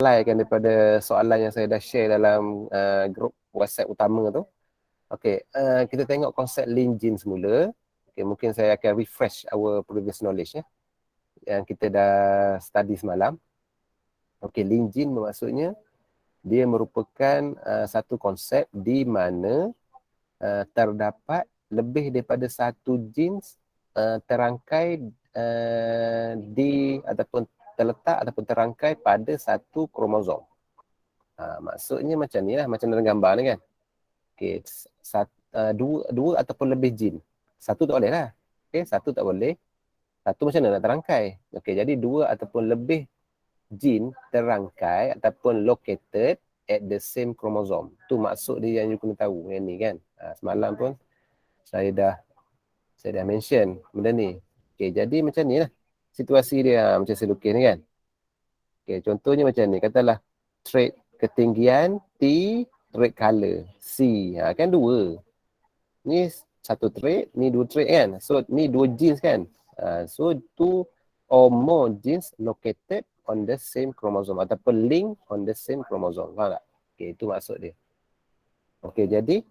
Kan daripada soalan yang saya dah share dalam grup WhatsApp utama tu. Okey, kita tengok konsep lean gene semula. Okey, mungkin saya akan refresh our previous knowledge yang kita dah study semalam. Okey, lean gene maksudnya dia merupakan satu konsep di mana terdapat lebih daripada satu jenis terangkai ataupun terletak ataupun terangkai pada satu kromosom. Maksudnya macam ni lah, macam dalam gambar ni kan. Okay, dua ataupun lebih jin. Satu tak boleh lah. Okay, satu tak boleh. Satu macam mana nak terangkai? Okay, jadi dua ataupun lebih jin terangkai ataupun located at the same chromosome. Tu maksud dia yang you kena tahu yang ni kan. Semalam pun saya dah mention benda ni. Okay, jadi macam ni lah situasi dia macam saya lukis ni kan. Okay, contohnya macam ni. Katalah trait ketinggian T, trait color C. Kan dua. Ni satu trait, ni dua trait kan. So ni dua genes kan. So two or more genes located on the same chromosome ataupun link on the same chromosome. Faham tak? Okay, itu maksud dia. Okay, jadi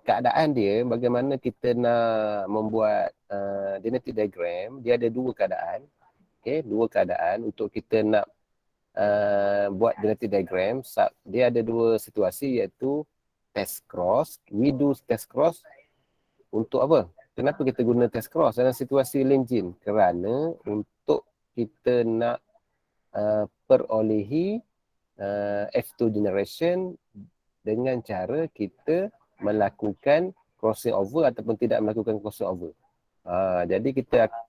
keadaan dia bagaimana kita nak membuat genetic diagram, dia ada dua keadaan. Okay, dua keadaan untuk kita nak buat genetic diagram. Dia ada dua situasi iaitu test cross. We do test cross untuk apa? Kenapa kita guna test cross dalam situasi lean gene? Kerana untuk kita nak perolehi F2 generation dengan cara kita melakukan crossing over ataupun tidak melakukan crossing over. Jadi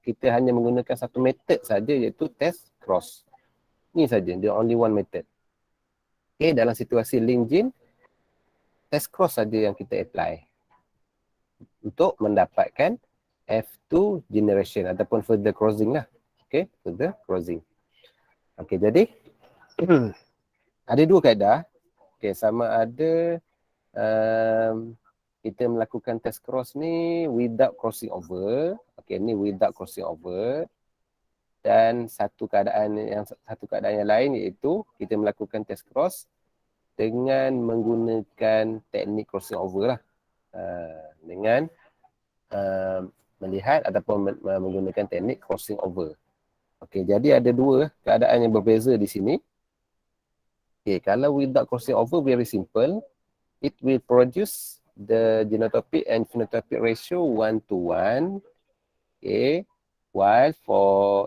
kita hanya menggunakan satu method saja iaitu test cross. Ni saja, the only one method. Okay, dalam situasi lean gene, test cross saja yang kita apply untuk mendapatkan F2 generation ataupun further crossing lah. Okay, further crossing. Okay, jadi ada dua kaedah. Okay, sama ada kita melakukan test cross ni without crossing over. Okay, ni without crossing over. Dan satu keadaan yang lain iaitu kita melakukan test cross dengan menggunakan teknik crossing over lah. Dengan melihat ataupun menggunakan teknik crossing over. Okey, jadi ada dua keadaan yang berbeza di sini. Okey, kalau without crossing over very simple, it will produce the genotypic and phenotypic ratio 1:1. Okay, while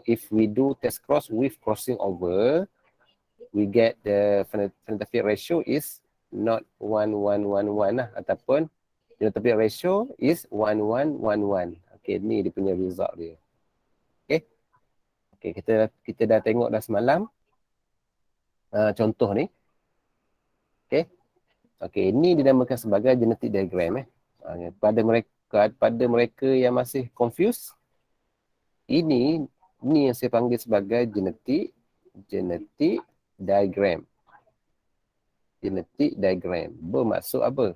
if we do test cross with crossing over, we get the phenotypic ratio is not 1:1:1 lah, ataupun genotypic ratio is 1:1:1. Okay, ni dia punya result dia. Okay, okay, kita dah tengok dah semalam contoh ni. Okay, okay, ini dinamakan sebagai genetic diagram. Pada mereka yang masih confused, ini yang saya panggil sebagai genetic diagram. Genetic diagram bermaksud apa?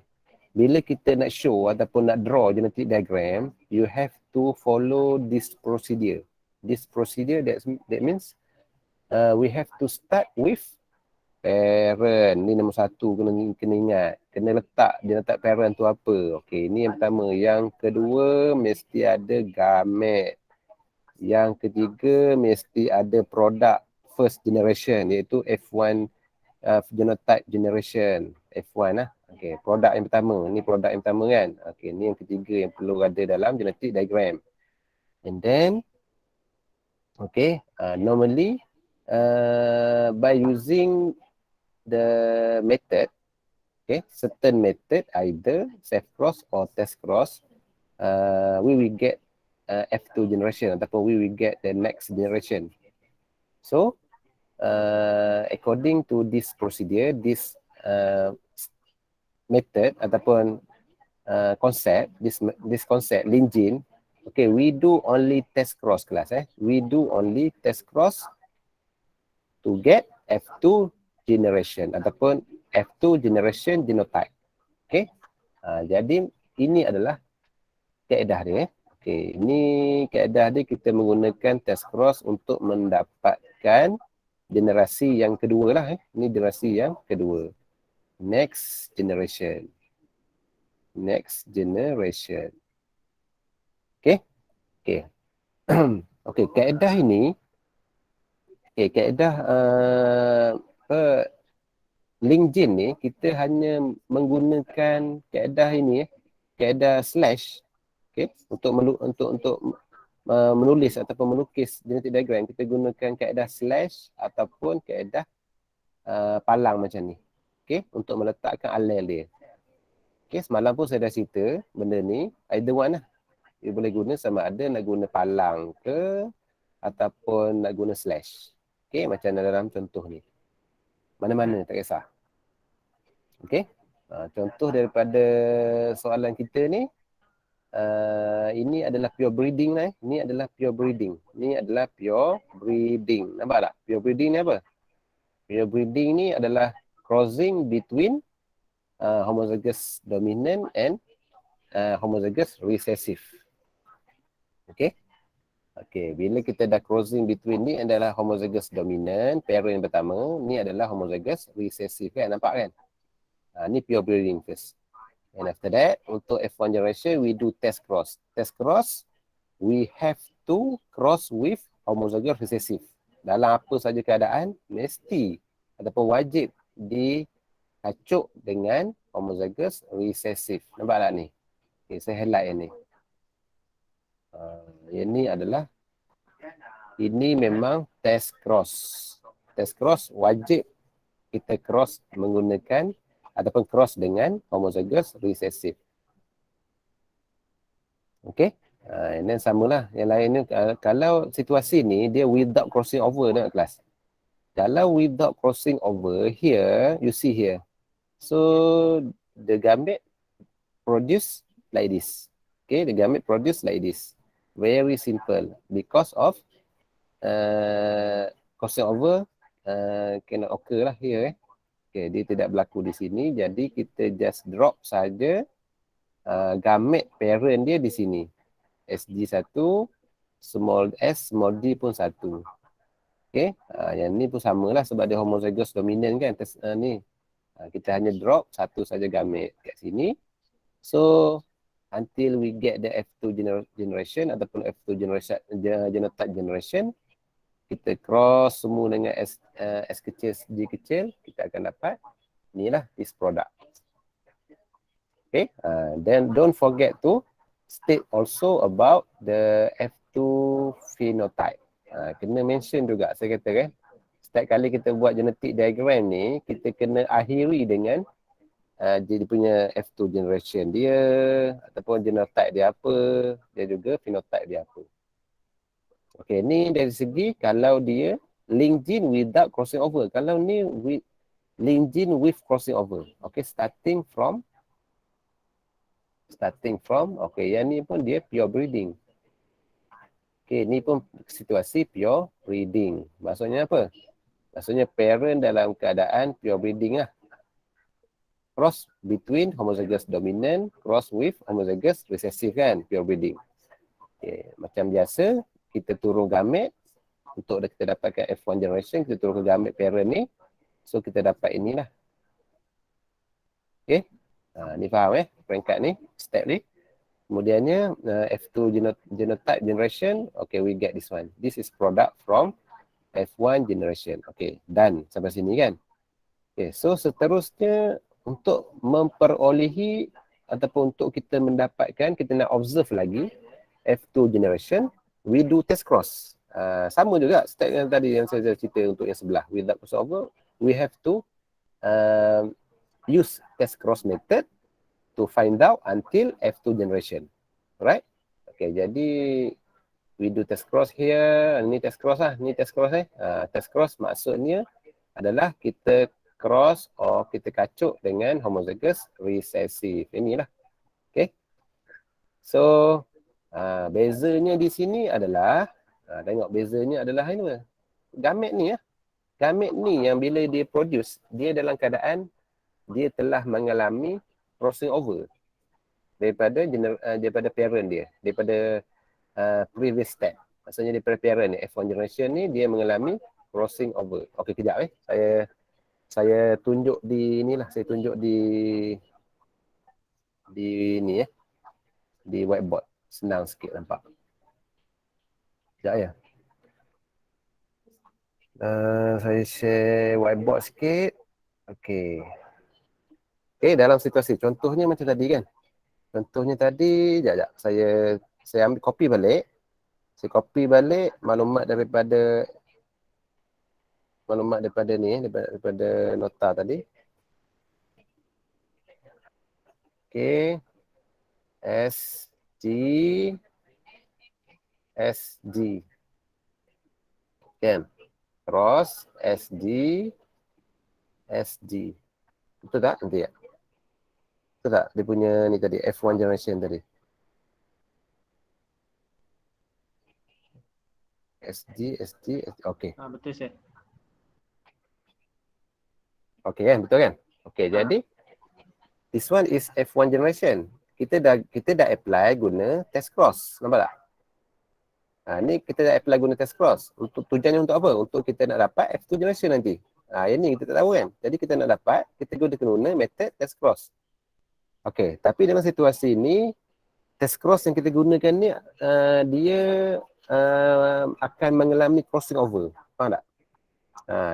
Bila kita nak show ataupun nak draw genetic diagram, you have to follow this procedure. This procedure that means we have to start with parent. Ni nombor satu kena ingat. Kena letak parent tu apa. Okey, ni yang pertama. Yang kedua mesti ada gamet. Yang ketiga mesti ada produk first generation iaitu F1 genotype generation. F1 lah. Okay, produk yang pertama. Ni produk yang pertama kan. Okay, ni yang ketiga yang perlu ada dalam genetic diagram. And then, okay, normally by using the method, okay, certain method either self cross or test cross, we will get F2 generation ataupun we will get the next generation. So, according to this procedure, this method ataupun concept, this concept lean gene, okay, we do only test cross kelas. We do only test cross to get F2 generation ataupun F2 generation genotype. Okay, jadi ini adalah kaedah dia. Okay, ini kaedah dia, kita menggunakan test cross untuk mendapatkan generasi yang kedua lah. Ini generasi yang kedua. Next generation. Next generation. Okay. Okay. Okay, kaedah ini, kaedah link gene ni, kita hanya menggunakan kaedah ini, kaedah slash, untuk menulis ataupun melukis genetic diagram. Kita gunakan kaedah slash ataupun kaedah palang macam ni. Untuk meletakkan allele dia. Semalam pun saya dah cerita benda ni, either one lah. Dia boleh guna sama ada nak guna palang ke ataupun nak guna slash. Macam dalam contoh ni. Mana-mana, tak kisah. Contoh daripada soalan kita ni, ini adalah pure breeding lah. Ini adalah pure breeding. Ini adalah pure breeding. Nampak tak? Pure breeding ni apa? Pure breeding ni adalah crossing between homozygous dominant and homozygous recessive. Bila kita dah crossing between ni adalah homozygous dominant, parent yang pertama, ni adalah homozygous recessive kan, nampak kan? Ni pure breeding first. And after that, untuk F1 generation, we do test cross. Test cross, we have to cross with homozygous recessive. Dalam apa saja keadaan, mesti ataupun wajib dikacuk dengan homozygous recessive. Nampak tak ni? Saya highlight yang ni. Yang ni adalah, ini memang test cross. Test cross wajib kita cross menggunakan ataupun cross dengan homozygous recessive. And then samalah yang lain ni. Kalau situasi ni dia without crossing over dah kelas. Kalau without crossing over, here you see here. So the gamete produce like this. The gamete produce like this. Very simple. Because of crossing over cannot occur lah here. Dia tidak berlaku di sini. Jadi kita just drop saja gamete parent dia di sini. SG1, small s, small d pun 1. Yang ni pun samalah sebab dia homozygous dominant kan. Ni. Kita hanya drop satu saja gamete kat sini. So, until we get the F2 generation ataupun F2 genotype generation, kita cross semua dengan S kecil, G kecil, kita akan dapat inilah this product. Then don't forget to state also about the F2 phenotype. Kena mention juga, saya kata kan, setiap kali kita buat genetic diagram ni, kita kena akhiri dengan dia punya F2 generation dia, ataupun genotype dia apa, dia juga phenotype dia apa. Ni dari segi kalau dia link gene without crossing over. Kalau ni link gene with crossing over. Starting from, yang ni pun dia pure breeding. Ni pun situasi pure breeding. Maksudnya apa? Maksudnya parent dalam keadaan pure breeding lah. Cross between homozygous dominant, cross with homozygous recessive kan, pure breeding. Macam biasa, kita turun gamete untuk kita dapatkan F1 generation, kita turun ke gamete parent ni. So kita dapat inilah. Ni faham peringkat ni, step ni. Kemudiannya F2 genotype generation, we get this one. This is product from F1 generation. Done sampai sini kan. So seterusnya untuk memperolehi ataupun untuk kita mendapatkan, kita nak observe lagi F2 generation, we do test cross. Sama juga step yang tadi yang saya cerita untuk yang sebelah. Without crossover, we have to use test cross method to find out until F2 generation. Alright? Jadi we do test cross here. Ni test cross lah. Ni test cross test cross maksudnya adalah kita cross or kita kacuk dengan homozygous recessive. Inilah. So bezanya di sini adalah tengok bezanya adalah ini. Gamete ni Gamete ni yang bila dia produce, dia dalam keadaan dia telah mengalami crossing over daripada parent dia, daripada previous step. Maksudnya daripada parent ni, F1 generation ni dia mengalami crossing over. Okey, kejap Saya tunjuk di inilah, saya tunjuk di ni di whiteboard. Senang sikit nampak. Sekejap ya. Saya share whiteboard sikit. Okey. Okey, dalam situasi contohnya macam tadi kan. Contohnya tadi, sekejap. Saya ambil copy balik. Saya copy balik maklumat daripada ni, daripada nota tadi. Okey. SG kan, cross SG. Betul tak nanti ya? Betul tak dia punya ni tadi, F1 generation tadi? SG, okey. Betul Syed. Okey kan, betul kan? Okey, jadi this one is F1 generation. Kita dah apply guna test cross, nampak tak? Ni kita dah apply guna test cross. Untuk tujuannya untuk apa? Untuk kita nak dapat F2 generation nanti. Yang ni kita tak tahu kan. Jadi kita nak dapat, kita guna method test cross. Okey, tapi dalam situasi ni, test cross yang kita gunakan ni, dia akan mengalami crossing over. Faham tak?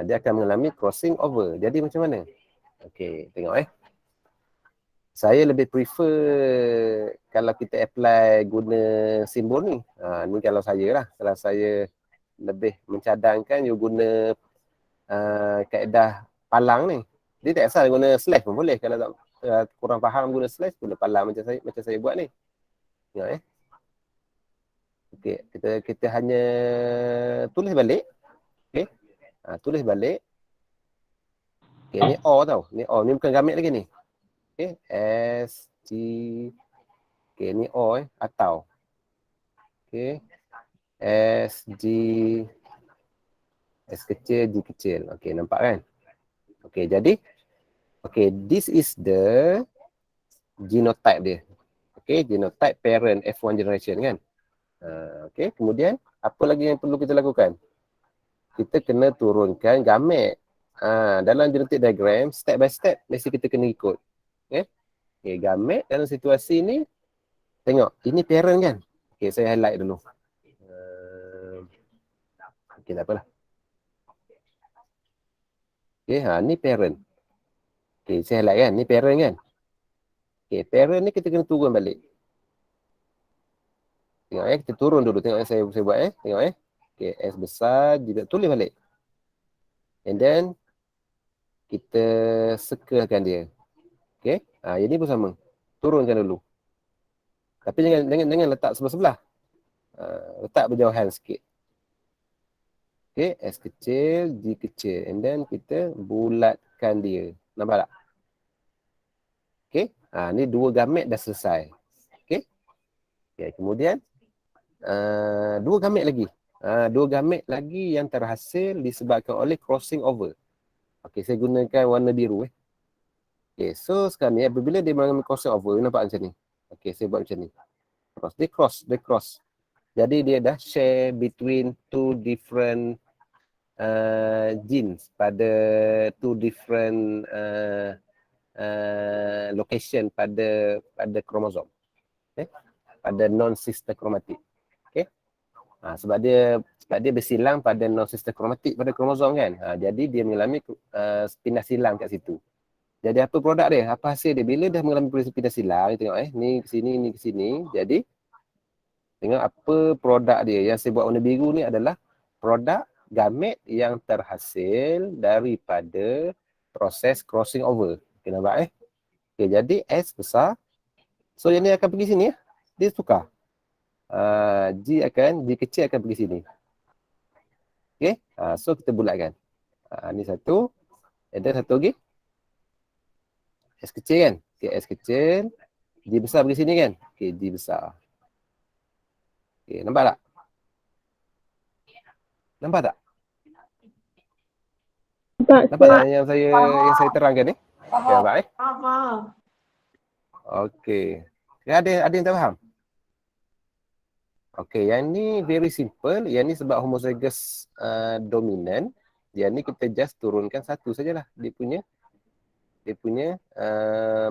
Dia akan mengalami crossing over. Jadi macam mana? Okey, tengok Saya lebih prefer kalau kita apply guna simbol ni. Ni kalau saya lah. Kalau saya lebih mencadangkan you guna kaedah palang ni. Dia tak asal guna slash pun boleh. Kalau tak kurang faham guna slash, guna palang macam saya buat ni. Tengok Okey, kita hanya tulis balik. Okey. Tulis balik. Okey, ni O tau. Ni O. Ni bukan gamit lagi ni. Okey, SG. Okey, ni O atau. Okey. SG. S kecil, G kecil. Okey, nampak kan? Okey, jadi this is the genotype dia. Okey, genotype parent F1 generation kan? Okey, kemudian apa lagi yang perlu kita lakukan? Kita kena turunkan gamet. Dalam genetic diagram, step by step, mesti kita kena ikut. Okey, gamet dalam situasi ni, tengok, ini parent kan? Okey, saya highlight dulu. Okey, tak apalah. Okey, ni parent. Okey, saya highlight kan? Ni parent kan? Okey, parent ni kita kena turun balik. Tengok kita turun dulu. Tengok saya buat Tengok Okey, S besar, tulis balik. And then, kita circlekan dia. Okey, yang ni pun sama. Turunkan dulu. Tapi jangan letak sebelah-sebelah. Letak berjauhan sikit. Okey, S kecil, G kecil. And then kita bulatkan dia. Nampak tak? Okey, ni dua gamet dah selesai. Okey. Okey, kemudian dua gamet lagi. Dua gamet lagi yang terhasil disebabkan oleh crossing over. Okey, saya gunakan warna biru. Okey, so sekarang ni apabila dia mengalami crossing over, nampak macam ni. Okey, saya buat macam ni. Dia cross. Jadi dia dah share between two different genes pada two different location pada kromosom. Pada non-sister chromatic. Sebab dia bersilang pada non-sister chromatic pada kromosom kan. Jadi dia mengalami pindah silang kat situ. Jadi apa produk dia? Apa hasil dia? Bila dah mengalami pindah silang, tengok ni ke sini, ni ke sini. Jadi tengok apa produk dia. Yang saya buat warna biru ni adalah produk gamet yang terhasil daripada proses crossing over. Okay, nampak Okay, jadi S besar. So yang ni akan pergi sini Dia tukar. G kecil akan pergi sini. Okay. So kita bulatkan. Ni satu. And then satu lagi. S kecil kan? Okay, S kecil. G besar pergi sini kan? Okay, G besar. Okay, nampak tak? Nampak tak? Nampak tak yang saya terangkan ni? Okay, nampak Faham. Okay. Ada yang tak faham? Okay, yang ni very simple. Yang ni sebab homozygous dominant. Yang ni kita just turunkan satu sajalah. Dia punya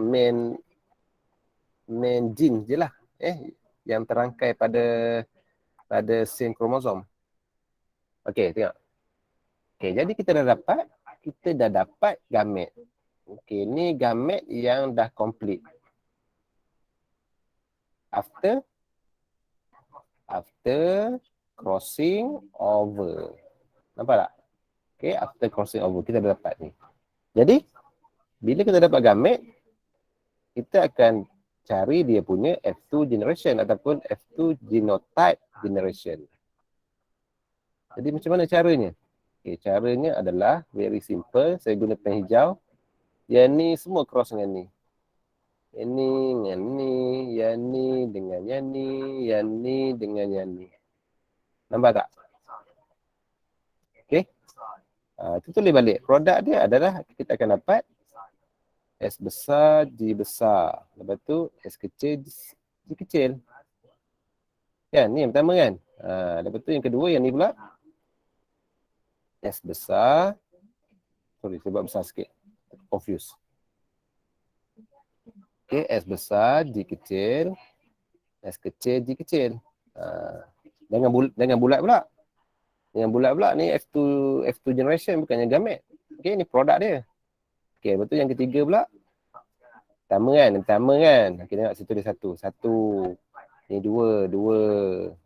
main gene je lah. Yang terangkai pada sen kromosom. Okey, tengok. Okey, jadi kita dah dapat gamet. Okey, ni gamet yang dah complete. After crossing over. Nampak tak? Okey, after crossing over kita dah dapat ni. Jadi, bila kita dapat gamet, kita akan cari dia punya F2 generation ataupun F2 genotype generation. Jadi macam mana caranya? Okay, caranya adalah very simple. Saya guna pen hijau. Yang ni semua cross dengan ni. Yang ni dengan ni, yang ni dengan yang ni, yang ni dengan yang ni. Nampak tak? Okay. Itu tulis balik. Produk dia adalah kita akan dapat S besar, G besar. Lepas tu S kecil, G kecil. Kan? Ni yang pertama kan? Lepas tu yang kedua, yang ni pula. S besar. Sorry, saya buat besar sikit. Confused. Okay, S besar, G kecil. S kecil, G kecil. Dengan bulat pula. Dengan bulat pula ni F2 generation bukannya gamet. Okay, ni produk dia. Okay, lepas tu yang ketiga pula. Pertama kan. Okay, tengok situ dia satu. Ni dua.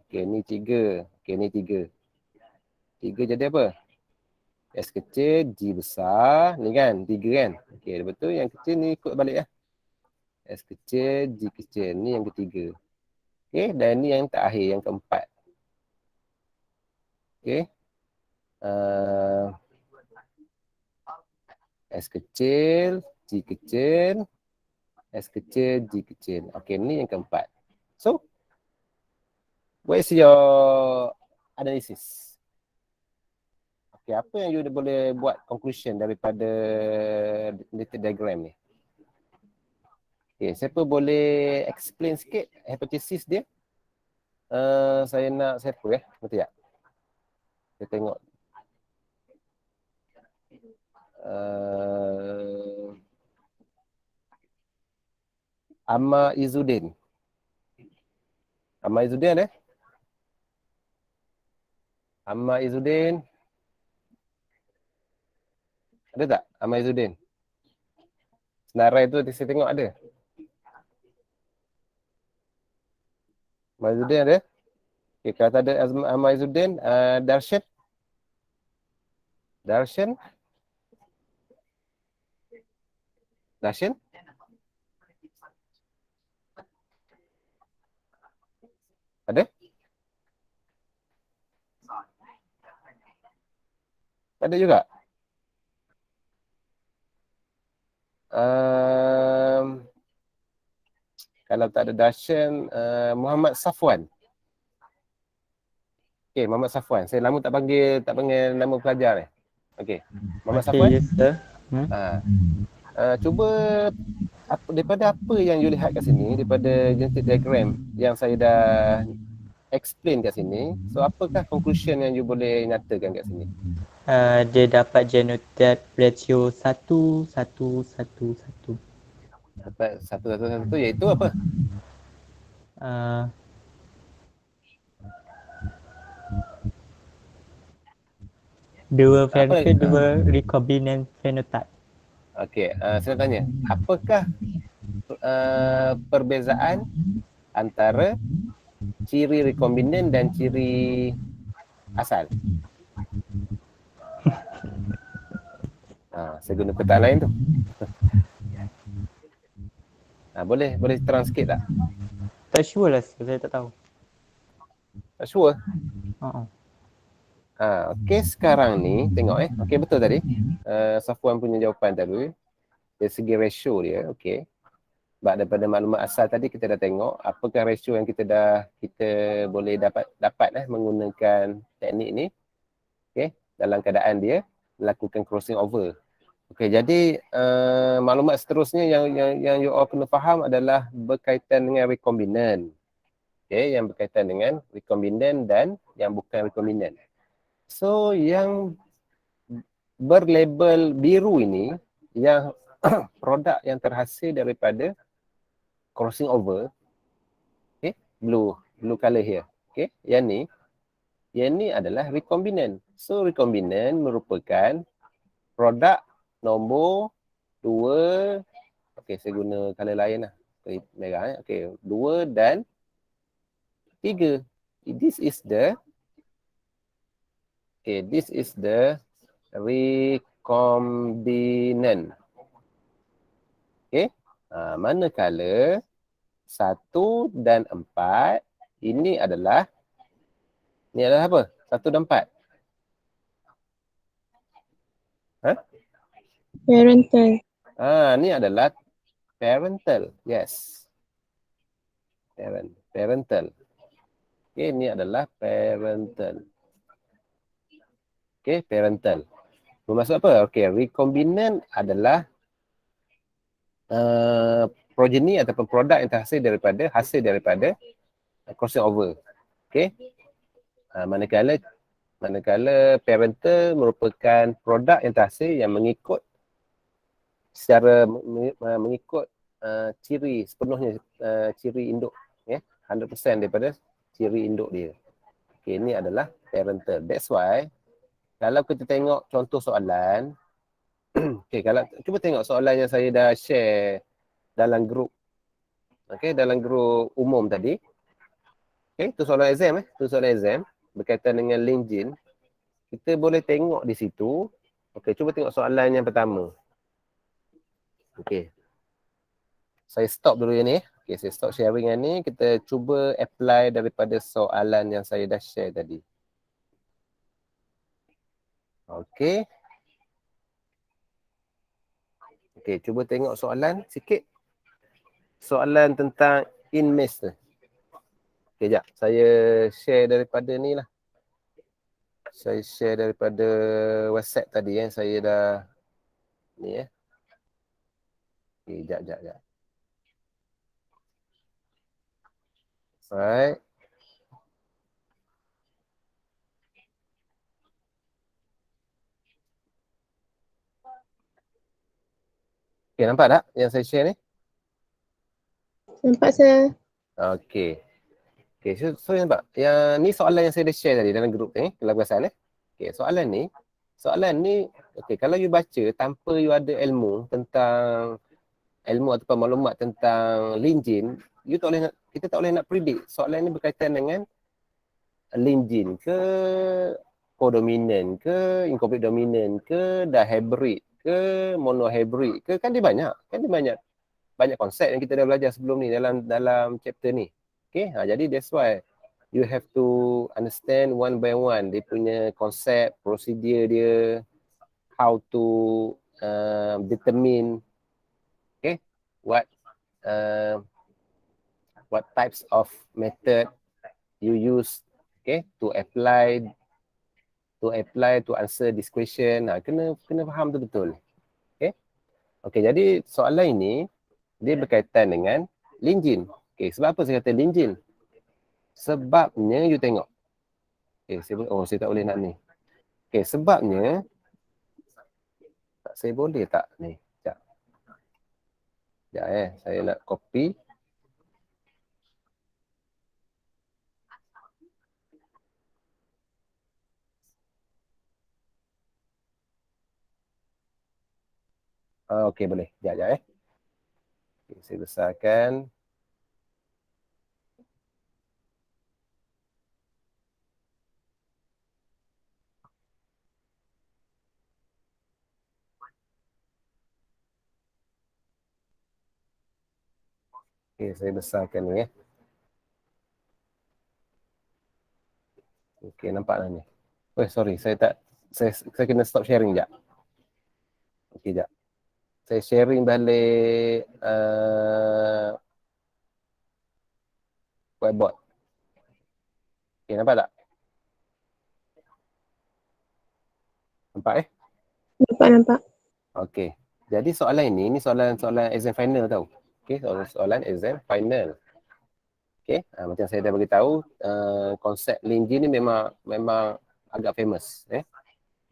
Okay, ni tiga. Okay, ni tiga. Tiga jadi apa? S kecil, G besar. Ni kan, tiga kan. Okay, lepas tu yang kecil ni ikut balik lah. S kecil, G kecil. Ni yang ketiga. Okay, dan ni yang terakhir, yang keempat. Okay. S kecil, G kecil. S kecil, G kecil. Okay, ni yang keempat. So, what is your analysis? Okay, apa yang you boleh buat conclusion daripada data diagram ni? Okay, siapa boleh explain sikit hipotesis dia? Saya nak siapa ya? Betul tak? Kita tengok. Amma Izzuddin. Amma Izzuddin ada? Amma Izzuddin. Ada tak Amma Izzuddin? Senarai tu saya tengok ada. Amma Izzuddin ada? Okay, kalau tak ada Amma Izzuddin, Darshan? Darshan? Darshan? Ada? Ada juga? Kalau tak ada Darshan, Muhammad Safwan. Okay, Muhammad Safwan. Saya lama tak panggil nama pelajar ni. Okay, Muhammad Safwan. Yes, sir. Cuba daripada apa yang you lihat kat sini, daripada genetic diagram yang saya dah explain kat sini, so apakah conclusion yang you boleh nyatakan kat sini? Dia dapat genotype ratio 1-1-1-1. Dapat 1-1-1 iaitu apa? Dua phenotype, dua recombinant phenotype. Okey, saya tanya, apakah perbezaan antara ciri rekombinant dan ciri asal? Saya guna peta lain tu. Boleh terang sikit tak? Tak sure lah, saya tak tahu. Tak sure? Okey, sekarang ni tengok okey, betul tadi. Safwan punya jawapan tadi. Dari segi ratio dia, okey. Sebab daripada maklumat asal tadi kita dah tengok apakah ratio yang kita boleh dapat menggunakan teknik ni. Okey, dalam keadaan dia melakukan crossing over. Okey, jadi maklumat seterusnya yang you all kena faham adalah berkaitan dengan rekombinant. Okey, yang berkaitan dengan rekombinant dan yang bukan rekombinant. So, yang berlabel biru ini yang produk yang terhasil daripada crossing over, okay, blue color here, okay, yang ni adalah recombinant. So recombinant merupakan produk nombor 2, okay, saya guna color lain lah, merah, okay, 2 dan 3. This is the recombinant. Okay. Manakala 1 dan 4 ini adalah apa? 1 dan 4. Parental. Ni adalah parental. Yes. Parental. Okay, ni adalah parental. Okay, parental. Bermaksud apa? Okay, recombinant adalah progeny ataupun produk yang hasil daripada crossing over. Okay. Manakala parental merupakan produk yang terhasil yang mengikut secara mengikut ciri sepenuhnya ciri induk, ya, 100% daripada ciri induk dia. Okay, ini adalah parental. That's why kalau kita tengok contoh soalan, okay, kalau cuba tengok soalan yang saya dah share dalam grup, okay, dalam grup umum tadi. Okay, tu soalan exam, tu soalan exam berkaitan dengan link gene. Kita boleh tengok di situ. Okay, cuba tengok soalan yang pertama. Okay, saya stop dulu yang ni. Okay, saya stop sharing yang ni. Kita cuba apply daripada soalan yang saya dah share tadi. Okay. Okay, cuba tengok soalan sikit. Soalan tentang InMaze tu. Okay, sekejap. Saya share daripada ni lah. Saya share daripada WhatsApp tadi yang saya dah ni ya. Okay, sekejap. Alright. Okay, nampak tak yang saya share ni? Nampak saya. Okay. Okay, so nampak. Yang ni soalan yang saya dah share tadi dalam grup ni, kalau perasan Okay, soalan ni, okay, kalau you baca tanpa you ada ilmu ataupun maklumat tentang link gene, kita tak boleh nak predict. Soalan ni berkaitan dengan link gene ke, codominant ke, incomplete dominant ke, dihybrid ke, monohybrid ke, kan dia banyak konsep yang kita dah belajar sebelum ni dalam chapter ni. Okay, jadi that's why you have to understand one by one dia punya konsep, prosedur dia, how to determine, okay, what types of method you use, okay, to apply to answer this question. Kena faham betul-betul. Okay, jadi soalan ini dia berkaitan dengan link gene. Okay, sebab apa saya kata link gene? Sebabnya you tengok. Okay, saya tak boleh nak ni. Okay, sebabnya saya boleh tak ni? Sekejap. Saya nak copy. Okay, boleh. Sekejap. Okay, saya besarkan. Okay, saya besarkan ni . Okay, nampak dah ni. Sorry, saya kena stop sharing sekejap. Okay, sekejap. Saya sharing balik whiteboard. Okay, nampak tak? Nampak Nampak. Okay. Jadi soalan ini soalan exam final tau. Okay, soalan exam final. Okay, macam saya dah beritahu, konsep link gene ni memang agak famous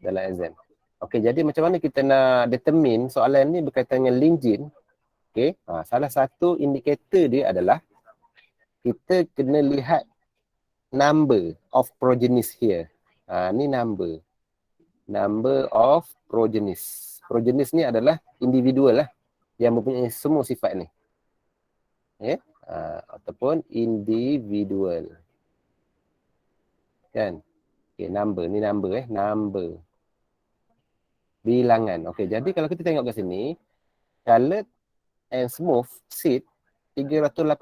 dalam exam. Okey, jadi macam mana kita nak determine soalan ni berkaitan dengan LinkedIn? Okey, salah satu indikator dia adalah kita kena lihat number of progenies here. Ni number of progenies. Progenies ni adalah individual lah yang mempunyai semua sifat ni. Okay? Ataupun individual. Kan? Okay, number. Ni number number. Bilangan. Okay, jadi kalau kita tengok kat sini, colored and smooth seed 380.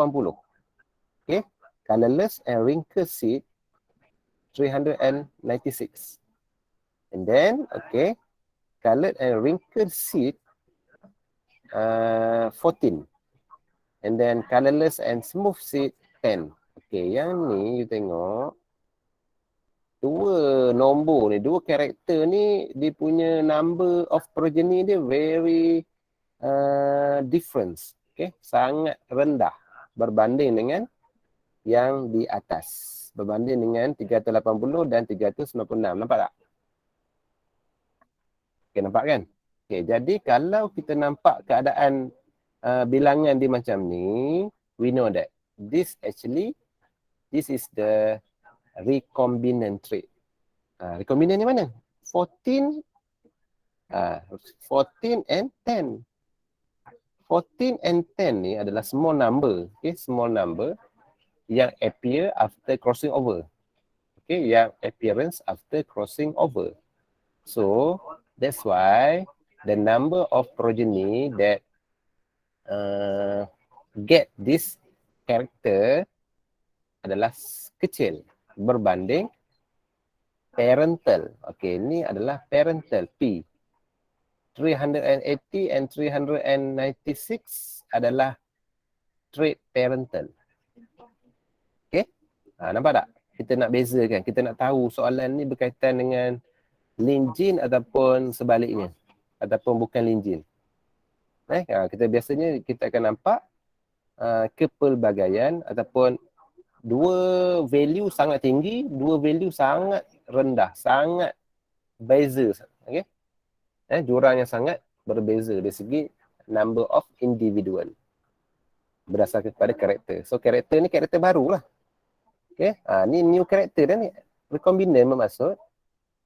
Okay? Colorless and wrinkled seed 396. And then, okay, colored and wrinkled seed 14. And then colorless and smooth seed 10. Okay, yang ni you tengok dua nombor ni, dua karakter ni dia punya number of progeny dia very difference. Okay, sangat rendah berbanding dengan yang di atas. Berbanding dengan 380 dan 396. Nampak tak? Okay, nampak kan? Okay, jadi kalau kita nampak keadaan bilangan dia macam ni, we know that this is the recombinant trait. Recombinant ni mana? 14 and 10. 14 and 10 ni adalah small number, okay, small number yang appear after crossing over. Okay, yang appearance after crossing over. So, that's why the number of progeny that get this character adalah kecil berbanding parental. Okay, ini adalah parental P. 380 and 396 adalah trait parental. Okay, nampak tak? Kita nak bezakan, kita nak tahu soalan ni berkaitan dengan LinkedIn ataupun sebaliknya, ataupun bukan LinkedIn. Kita biasanya kita akan nampak kepelbagaian ataupun dua value sangat tinggi, dua value sangat rendah, sangat beza. Okay? Jurang yang sangat berbeza dari segi number of individual berdasarkan kepada karakter. So karakter ni karakter baru lah. Okay? Ni new karakter dah ni. Recombinant bermaksud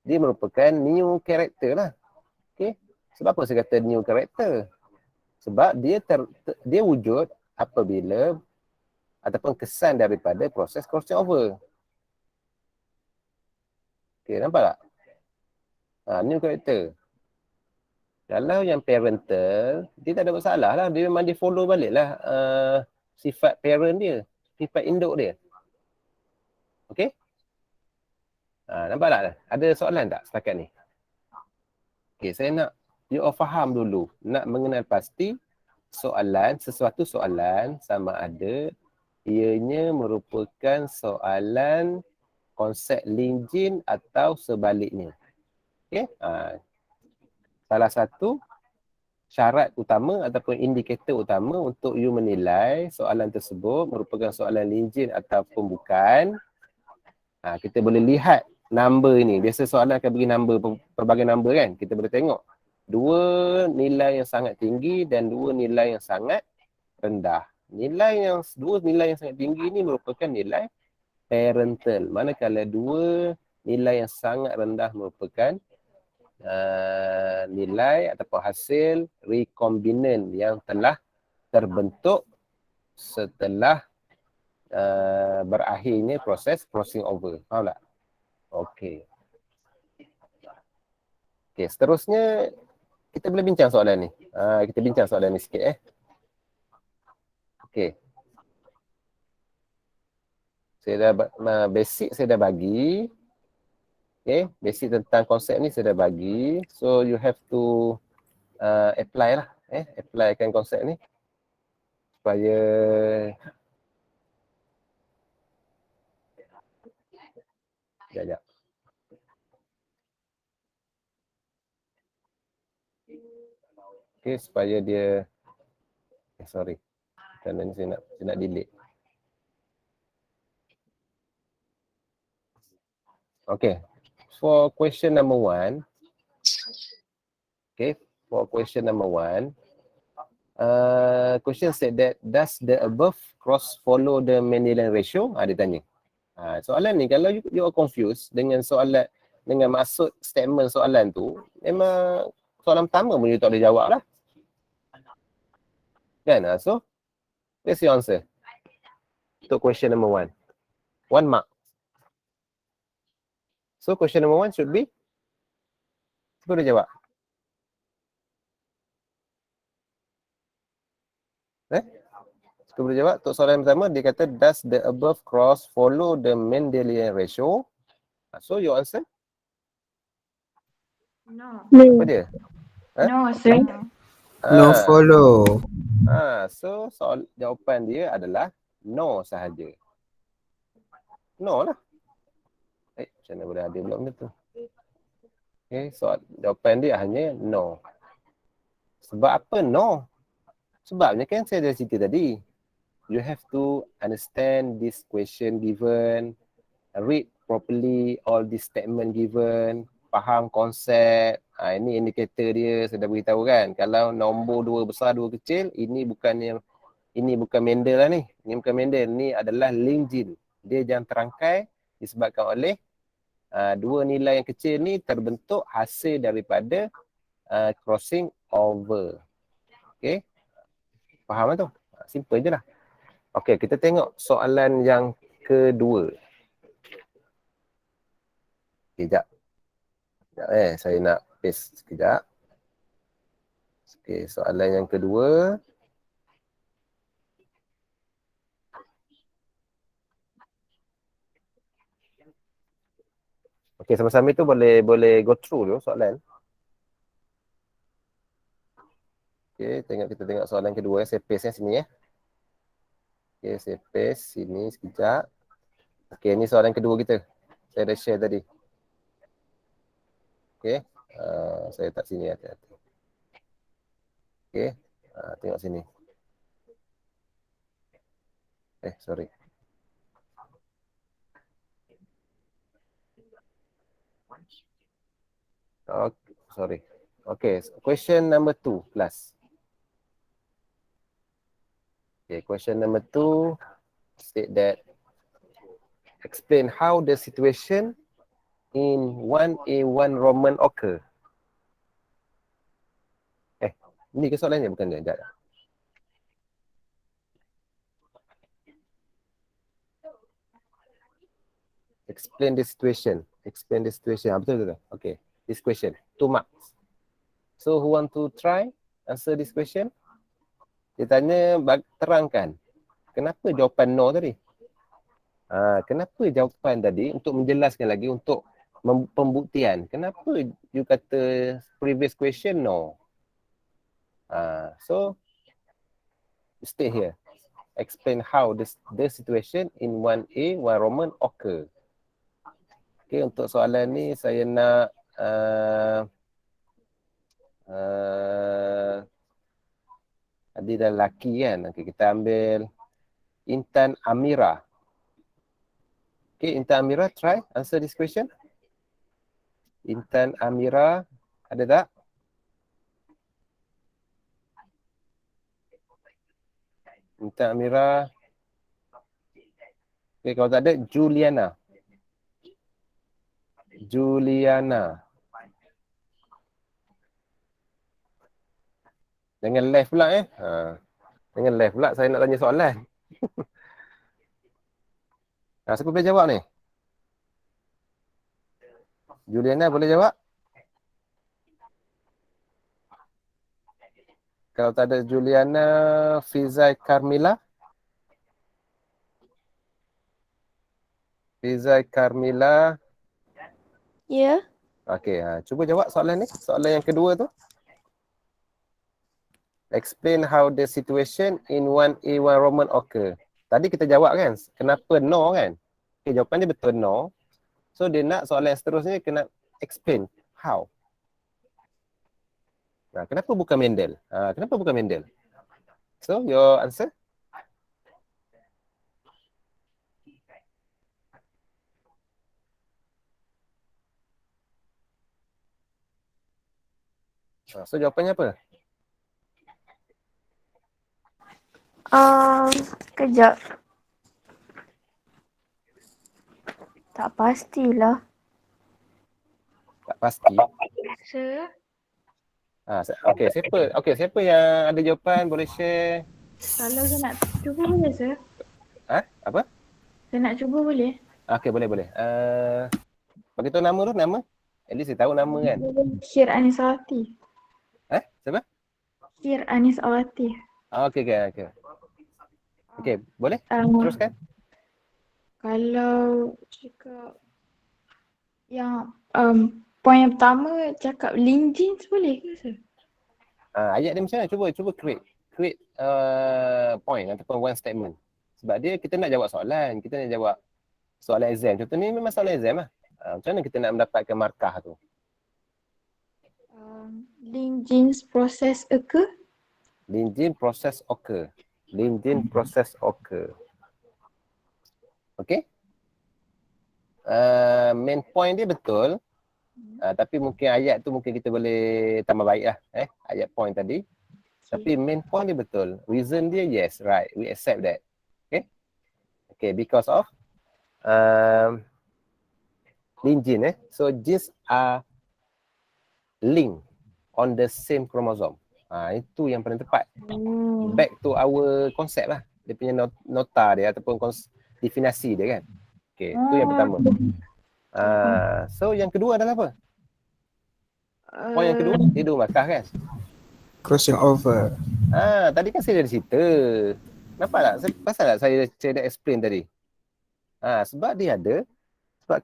dia merupakan new karakter lah. Okay? Sebab apa saya kata new karakter? Sebab dia wujud apabila ataupun kesan daripada proses crossing over. Okay, nampak tak? New karakter. Kalau yang parental, dia tak ada masalah lah. Dia memang dia follow balik lah sifat parent dia. Sifat induk dia. Okay? Nampak tak? Ada soalan tak setakat ni? Okay, saya nak you all faham dulu. Nak mengenal pasti sesuatu soalan sama ada ianya merupakan soalan konsep LinkedIn atau sebaliknya. Okay? Salah satu syarat utama ataupun indikator utama untuk you menilai soalan tersebut merupakan soalan LinkedIn ataupun bukan. Kita boleh lihat number ni. Biasa soalan akan bagi number, pelbagai number kan. Kita boleh tengok dua nilai yang sangat tinggi dan dua nilai yang sangat rendah. Dua nilai yang sangat tinggi ni merupakan nilai parental. Manakala dua nilai yang sangat rendah merupakan nilai ataupun hasil recombinant yang telah terbentuk setelah berakhirnya proses crossing over. Faham tak? Okey. Okey, seterusnya kita boleh bincang soalan ni. Kita bincang soalan ni sikit Okey. Saya dah basic saya dah bagi. Okay, basic tentang konsep ni saya dah bagi. So you have to apply lah. Applykan konsep ni. Supaya sekejap. Okay, supaya dia sorry. Kerana ni saya nak delete. Okay. For question number 1, Okay, for question number 1, question said that does the above cross follow the Mendelian ratio? Dia tanya. Soalan ni kalau you are confused dengan soalan, dengan maksud statement soalan tu, memang soalan pertama pun you tak boleh jawab lah. Kan? So, where's your answer? Untuk question number 1. 1 mark. So, question number 1 should be, siapa boleh jawab? Siapa boleh jawab? Untuk soalan pertama, dia kata, does the above cross follow the Mendelian ratio? So, your answer? No. No. Apa dia? No, sir. No follow. So, jawapan dia adalah no sahaja. No lah. Macam mana boleh ada pula benda tu? Okay, jawapan dia hanya no. Sebab apa no? Sebabnya kan saya dah cerita tadi. You have to understand this question given, read properly all this statement given, faham konsep. Ini indikator dia, saya dah beritahu kan. Kalau nombor 2 besar, 2 kecil, ini bukan Mendel lah ni. Ini bukan Mendel, ni adalah Lin-Jin. Dia jangan terangkai disebabkan oleh 2 nilai yang kecil ni terbentuk hasil daripada crossing over. Okay, faham lah tu? Simple je lah. Okay, kita tengok soalan yang kedua. Sekejap. Saya nak paste sekejap. Okay, soalan yang kedua. Okay, sama-sama itu boleh go through dulu soalan. Okay, kita tengok soalan kedua. Saya paste sini ya. Okay, saya paste sini sekejap. Okay, ini soalan kedua kita. Saya dah share tadi. Okay, saya letak sini hati-hati. Okay, tengok sini. Sorry. Okay, sorry. Okay, question number 2 plus. Okay, question number 2 state that explain how the situation in 1A1 Roman occur. Ini ke soalannya? Bukan dia. Sekejap. Explain the situation. Explain the situation. Betul. Okay. This question. 2 marks. So, who want to try answer this question? Dia tanya, terangkan. Kenapa jawapan no tadi? Kenapa jawapan tadi untuk menjelaskan lagi, untuk pembuktian. Kenapa you kata previous question no? So, stay here. Explain how the situation in 1A, 1 Roman occur. Okay, untuk soalan ni saya nak adik dan lelaki kan. Okay, kita ambil Intan Amira. Okay, Intan Amira, try answer this question. Intan Amira, ada tak? Intan Amira. Okay, kalau tak ada, Juliana. Jangan left pula Jangan left pula, saya nak tanya soalan. Siapa boleh jawab ni? Juliana boleh jawab? Kalau tak ada Juliana, Fizai Carmila. Ya. Okey, cuba jawab soalan ni. Soalan yang kedua tu. Explain how the situation in 1A1 Roman occur. Tadi kita jawab kan, kenapa no kan? Okay, jawapan dia betul no. So dia nak soalan yang seterusnya kena explain how. Kenapa bukan Mendel? So your answer? So jawapannya apa? Kejap. Tak pastilah. Tak pasti. Sir, Siapa yang ada jawapan boleh share? kalau saya nak cuba boleh, sir? Apa? Saya nak cuba boleh? Okey, boleh. Bagi tahu nama tu, nama. At least dia tahu nama kan. Kir Anisawati. Siapa? Kir Anisawati. Okey. Okey, boleh? Teruskan. Kalau cakap yang point yang pertama cakap link jeans boleh ke, sir? Ayat dia macam mana? Cuba create point ataupun one statement. Sebab dia kita nak jawab soalan, kita nak jawab soalan exam. Contoh ni memang soalan exam lah. Macam mana kita nak mendapatkan markah tu? Link jeans process occur. Link process occur. Okay? Main point dia betul. Tapi mungkin ayat tu mungkin kita boleh tambah baik lah. Ayat point tadi. Tapi main point dia betul. Reason dia yes, right. We accept that. Okay, because of link gene. So genes are linked on the same chromosome. Itu yang paling tepat. Back to our concept lah. Dia punya nota dia ataupun definasi dia kan. Okay, itu yang pertama. So yang kedua adalah apa? Point yang kedua, dia 2 markah kan? Crossing over. Tadi kan saya dah cerita. Nampak tak? Pasal tak saya dah explain tadi? Sebab dia ada. Sebab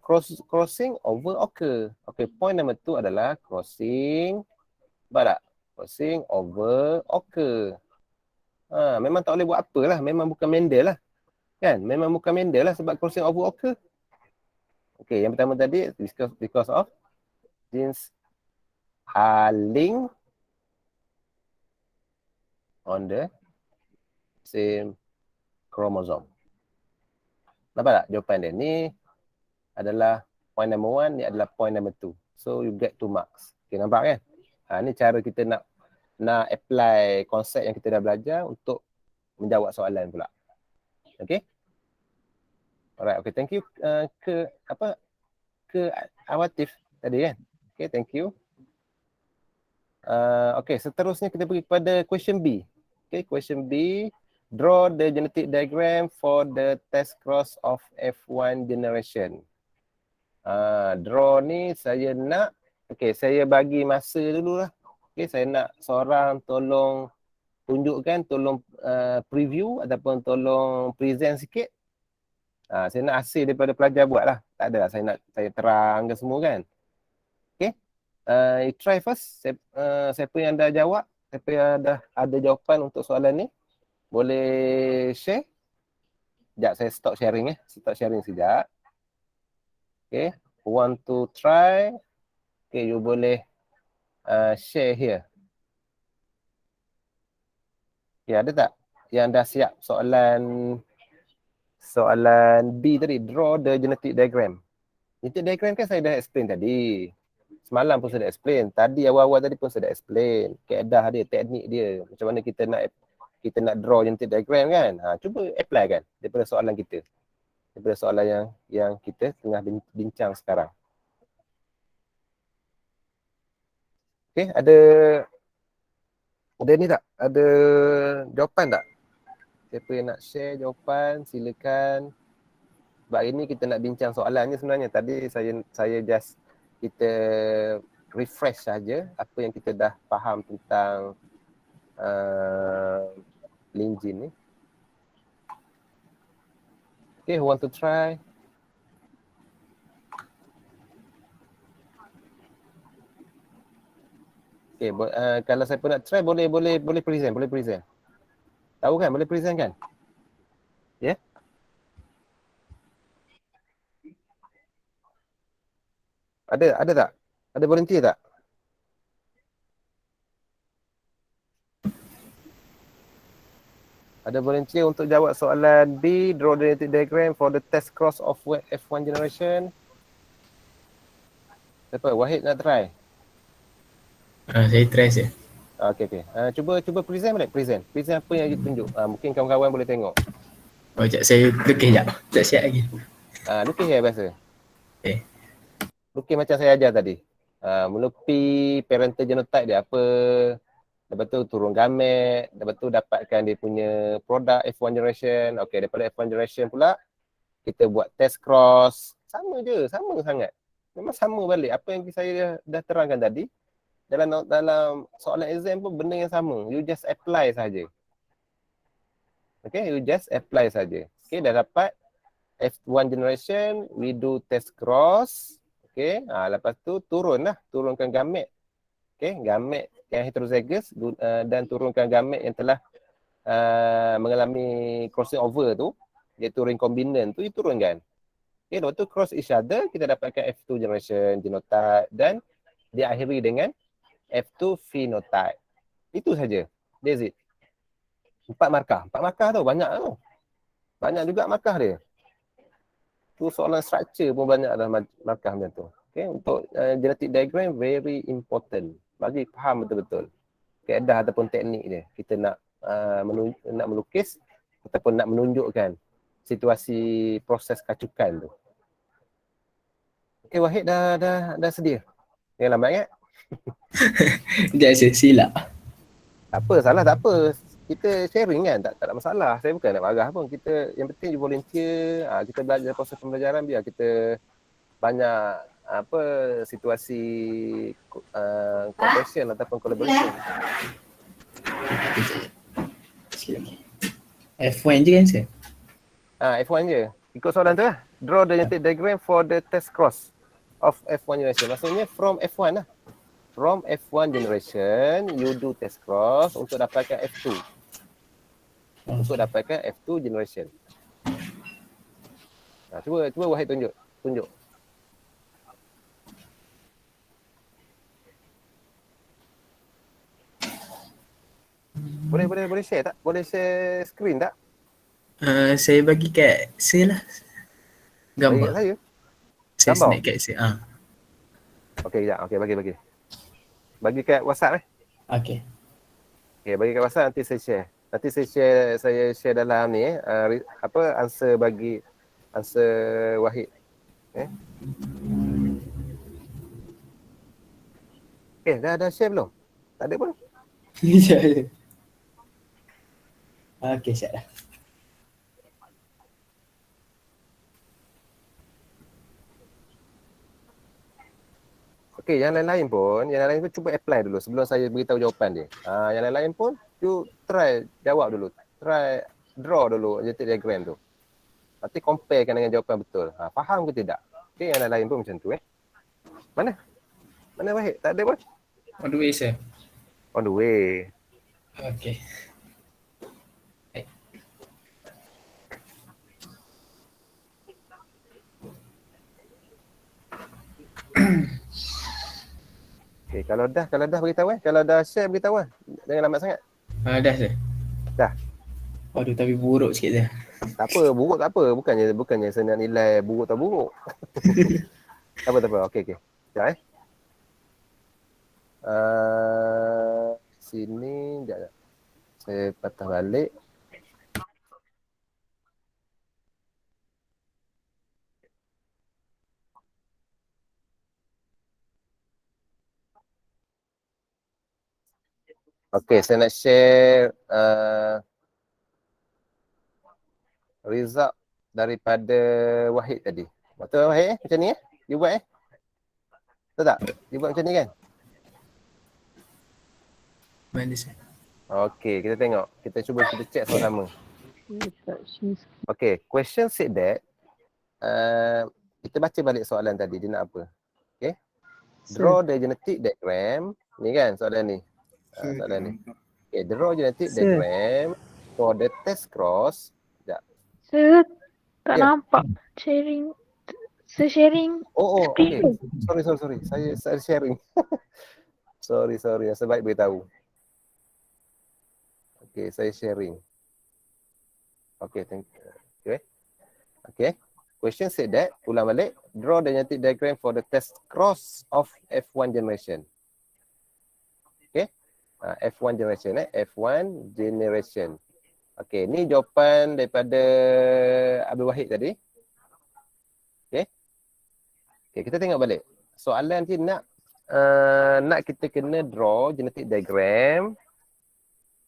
crossing over occur. Okay, point number 2 adalah crossing. Nampak tak? Crossing over occur. Memang tak boleh buat apa lah. Memang bukan Mendel lah. Kan? Memang bukan Mendel lah sebab crossing over occur. Okay, yang pertama tadi because of genes are linked on the same chromosome. Nampak tak jawapan dia? Ni adalah point number 1, ni adalah point number 2. So you get 2 marks. Okay, nampak kan? Ni cara kita nak apply konsep yang kita dah belajar untuk menjawab soalan pula. Okay? Alright, okay, thank you ke Awatif tadi kan? Okay, thank you. Okay, seterusnya kita pergi kepada question B. Okay, question B. Draw the genetic diagram for the test cross of F1 generation. Draw ni saya nak, okay, saya bagi masa dulu lah. Okay, saya nak seorang tolong tunjukkan, tolong preview ataupun tolong present sikit. Saya nak hasil daripada pelajar buat lah. Tak ada lah, saya terangkan semua kan. Okay. You try first. Siapa yang dah jawab, siapa yang dah ada jawapan untuk soalan ni, boleh share. Sekejap saya stop sharing Stop sharing sekejap. Okay. Want to try. Okay, you boleh share here. Okay, ada tak yang dah siap soalan B tadi, draw the genetic diagram. Genetic diagram kan saya dah explain tadi. Semalam pun saya dah explain. Tadi awal-awal tadi pun saya dah explain. Kaedah dia, teknik dia. Macam mana kita nak draw genetic diagram kan. Cuba apply kan daripada soalan kita. Daripada soalan yang kita tengah bincang sekarang. Okay, ada ni tak? Ada jawapan tak? Siapa yang nak share jawapan, silakan. Sebab hari ni kita nak bincang soalan ni sebenarnya. Tadi saya just kita refresh saja apa yang kita dah faham tentang link gene ni. Okay, who want to try? Okay, kalau saya pun nak try boleh present. Tahu kan? Boleh present kan? Ya? Yeah? Ada tak? Ada volunteer tak? Ada volunteer untuk jawab soalan B, draw the genetic diagram for the test cross of F1 generation. Siapa? Wahid nak try? Saya try je. Okay. Cuba present balik. Present apa yang you tunjuk. Mungkin kawan-kawan boleh tengok. Oh, sekejap saya lukis sekejap. Tak siap lagi. Lukis ya biasa. Okay. Lukis macam saya ajar tadi. Menepi parental genotype dia apa. Lepas tu turun gamet. Lepas tu dapatkan dia punya produk F1 generation. Okay, daripada F1 generation pula, kita buat test cross. Sama je, sama sangat. Memang sama balik. Apa yang saya dah terangkan tadi, dalam soalan exam pun benda yang sama. You just apply saja. Okay, you just apply saja. Okay, dah dapat F1 generation, we do test cross. Okay, lepas tu turunkan gamet. Okay, gamet yang heterozygous dan turunkan gamet yang telah mengalami crossing over tu, iaitu recombinant tu, turunkan. Okay, lepas tu cross each other, kita dapatkan F2 generation genotype dan diakhiri dengan F2 phenotype. Itu saja. That's it. 4 markah tu banyak tu. Banyak juga markah dia. Tu soalan structure pun banyak dalam markah macam tu. Okay, untuk genetic diagram very important. Bagi faham betul-betul keadaan ataupun teknik dia. Kita nak melukis ataupun nak menunjukkan situasi proses kacukan tu. Okay, Wahid dah sedia? Jangan lambat kan? Sekejap saya silap. Tak apa, salah tak apa. Kita sharing kan, tak ada masalah. Saya bukan nak marah pun. Kita yang penting volunteer, kita belajar proses pembelajaran, biar kita banyak situasi cooperation ataupun collaboration. Sikit lagi. F1 je kan saya? F1 je. Ikut soalan tu lah. Draw the genetic diagram for the test cross of F1 generation. Maksudnya from F1 lah. From F1 generation, you do test cross untuk dapatkan F2. Untuk dapatkan F2 generation. Cuba Wahid tunjuk. Boleh share tak? Boleh share screen tak? Saya bagi kat saya lah. Bagi kat Gambar. saya. Saya Gambar? snap kat saya. Okey, sekejap. Okey, bagi. Bagi kat WhatsApp Okay. Okey, bagi kat WhatsApp nanti saya share. Nanti saya share dalam ni answer Wahid. Dah share belum? Tak ada pun. Sekejap. Okay, siap dah. Okey, yang lain-lain pun cuba apply dulu sebelum saya beritahu jawapan dia. Yang lain-lain pun you try jawab dulu. Try draw dulu genetic diagram tu. Nanti comparekan dengan jawapan betul. Faham ke tidak? Okey, yang lain-lain pun macam tu Mana Wahid? Tak ada pun? On the way, sir. On the way. Okay. Okey, kalau dah beritahu kalau dah share beritahu Jangan lambat sangat. Dah, sir. Dah. Aduh, tapi buruk sikit je. Tak apa, buruk tak apa. Bukannya saya nak nilai buruk tak buruk. Tak apa. Okey. Sekejap sini sekejap. Saya patah balik. Okey, saya nak share result daripada Wahid tadi. Betul Wahid macam ni You buat Betul tak? You buat macam ni kan? Mana, sir? Okey, kita tengok. Kita check sama-sama. Okey, question said that kita baca balik soalan tadi, dia nak apa? Okey. Draw the genetic diagram. Ni kan soalan ni. Soalan ni. Okay, draw genetic diagram for the test cross. Sekejap. Saya tak Ya. nampak sharing. Saya sharing. Oh, okay. Sorry. Saya sharing. sorry. Saya baik beritahu. Okay, saya sharing. Okay, thank you. Okay. Question said that, ulang balik, draw the genetic diagram for the test cross of F1 generation. F1 generation F1 generation. Okey, ni jawapan daripada Abdul Wahid tadi. Okey. Okey, kita tengok balik. Soalan ni nak kita kena draw genetic diagram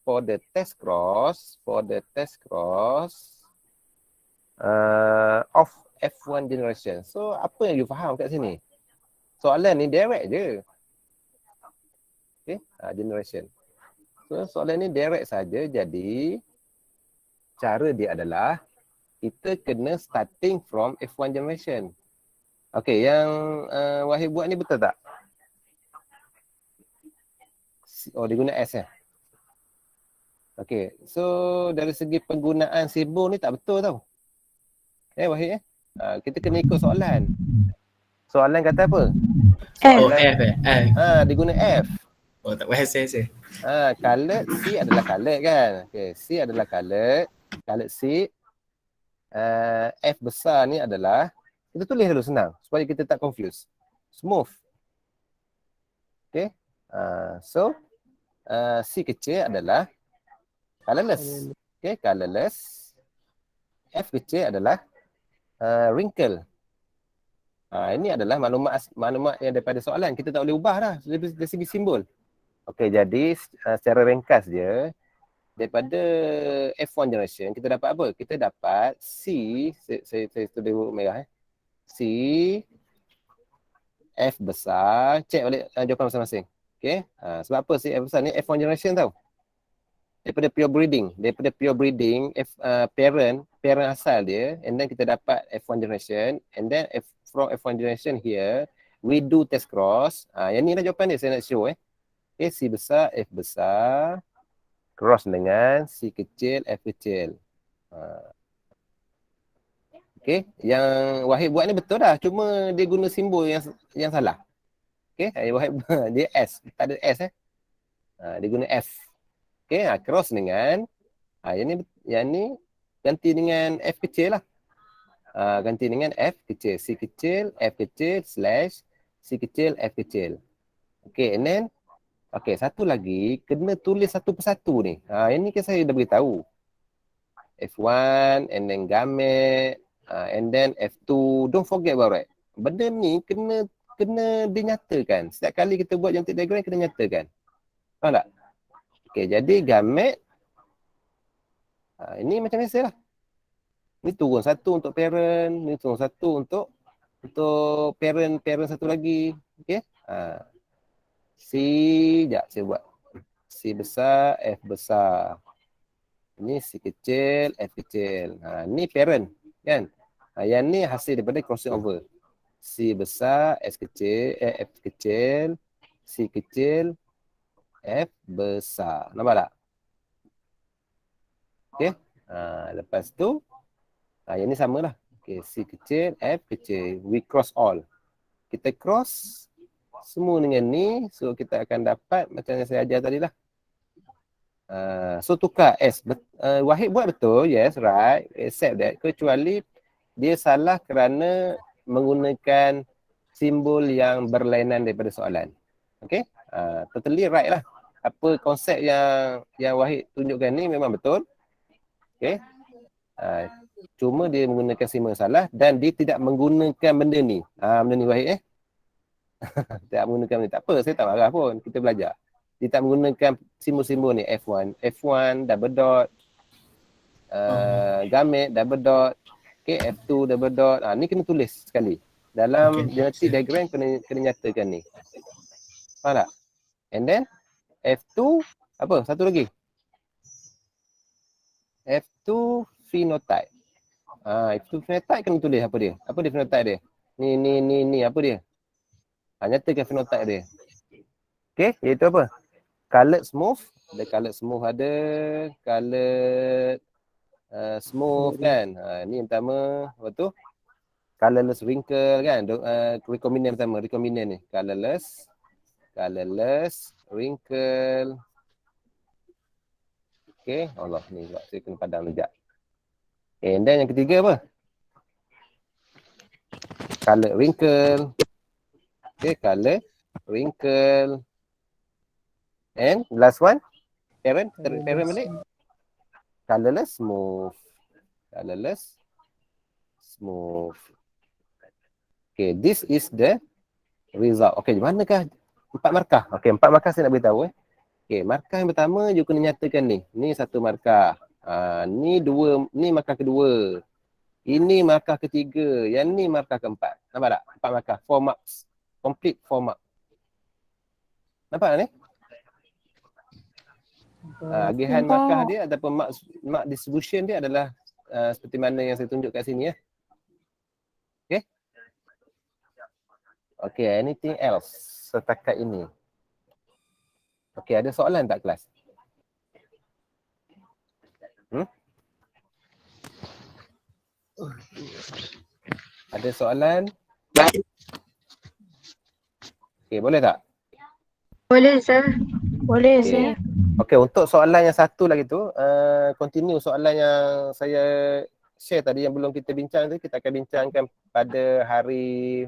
for the test cross of F1 generation. So apa yang you faham kat sini? Soalan ni direct je. Okay, generation. So soalan ni direct saja. Jadi cara dia adalah kita kena starting from F1 generation. Okay, yang Wahid buat ni betul tak? Oh, dia guna S ya? Okay, so dari segi penggunaan simbol ni tak betul tau. Wahid kita kena ikut soalan. Soalan kata apa? Oh, Soalan, F eh. dia guna F. Oh, tak payah saya. Colored C adalah colored kan. Okay, C adalah colored. Colored C. F besar ni adalah, kita tulis dulu senang supaya kita tak confuse. Smooth. Okay. So C kecil adalah colorless. Okay, colorless. F kecil adalah wrinkle. Ini adalah maklumat yang daripada soalan. Kita tak boleh ubah dah dari segi simbol. Okey, jadi secara ringkas je, daripada F1 generation, kita dapat apa? Kita dapat C, saya tulis huruf merah. C, F besar, cek balik jawapan masing-masing. Okey, sebab apa C, F besar ni? F1 generation tau. Daripada pure breeding, parent asal dia, and then kita dapat F1 generation, and then from F1 generation here, we do test cross. Yang ni lah jawapan dia, saya nak show Okay, C besar, F besar, cross dengan C kecil, F kecil. Okay, yang Wahid buat ni betul dah, cuma dia guna simbol yang salah. Okay, Wahid dia S, tak ada S dia guna F. Okay, cross dengan yang ni ganti dengan F kecil lah. Ganti dengan F kecil, C kecil, F kecil, slash C kecil, F kecil. Okay, and then satu lagi, kena tulis satu persatu ni. Yang ni kan saya dah beritahu. F1, and then gamete, and then F2. Don't forget about it. Benda ni kena dinyatakan. Setiap kali kita buat genetic diagram, kena nyatakan. Faham tak? Okay, jadi gamete, ini macam biasa lah. Ni turun satu untuk parent, ni turun satu untuk parent satu lagi. Okay? C, sekejap saya buat. C besar, F besar. Ini C kecil, F kecil. Ni parent kan. Yang ni hasil daripada crossing over. C besar, F kecil, C kecil, F besar. Nampak tak? Okay. Lepas tu, yang ni samalah. Okay, C kecil, F kecil. We cross all. Kita cross semua dengan ni, so kita akan dapat macam yang saya ajar tadi lah. So tukar S. Wahid buat betul, yes, right, accept that. Kecuali dia salah kerana menggunakan simbol yang berlainan daripada soalan. Okay, totally right lah. Apa konsep yang Wahid tunjukkan ni memang betul. Okay, cuma dia menggunakan simbol salah dan dia tidak menggunakan benda ni. Benda ni Wahid tak menggunakan ni. Tak apa, saya tak marah pun. Kita belajar. Dia tak menggunakan simbol-simbol ni. F1, double dot. Gamete, double dot. Okay, F2, double dot. Ni kena tulis sekali. Dalam genetic diagram kena nyatakan ni. Faham tak? And then, F2, apa? Satu lagi. F2 phenotype. F2 phenotype kena tulis apa dia? Apa dia phenotype dia? Ni apa dia? Nyatakan phenotype dia. Okay, iaitu apa? Colored smooth. Ada colored smooth, ada colored smooth kan. Ni yang pertama. Apa tu? Colorless wrinkle kan. Recombinant pertama. Recombinant ni. Colorless wrinkle. Okay. Allah ni sebab saya kena padam sekejap. Okay, and then yang ketiga apa? Colored wrinkle. Okay, color wrinkle. And last one, parent balik. Colorless, smooth. Colorless, smooth. Okay, this is the result. Okay, manakah 4 markah? Okay, 4 markah saya nak beritahu. Okay, markah yang pertama you kena nyatakan ni. Ni 1 markah. Ni 2, ni markah kedua. Ini markah ketiga. Yang ni markah keempat. Nampak tak? 4 markah. 4 marks. Complete 4 mark. Nampak tak ni? Agihan Nampak. markah dia ataupun mark distribution dia adalah seperti mana yang saya tunjuk kat sini ya. Okay. Okay, anything else setakat ini? Okay, ada soalan tak kelas? Ada soalan? Okay, boleh tak? Boleh, sir. Boleh Okay. saya. Okay, untuk soalan yang satu lagi tu, continue soalan yang saya share tadi yang belum kita bincang tu, kita akan bincangkan pada hari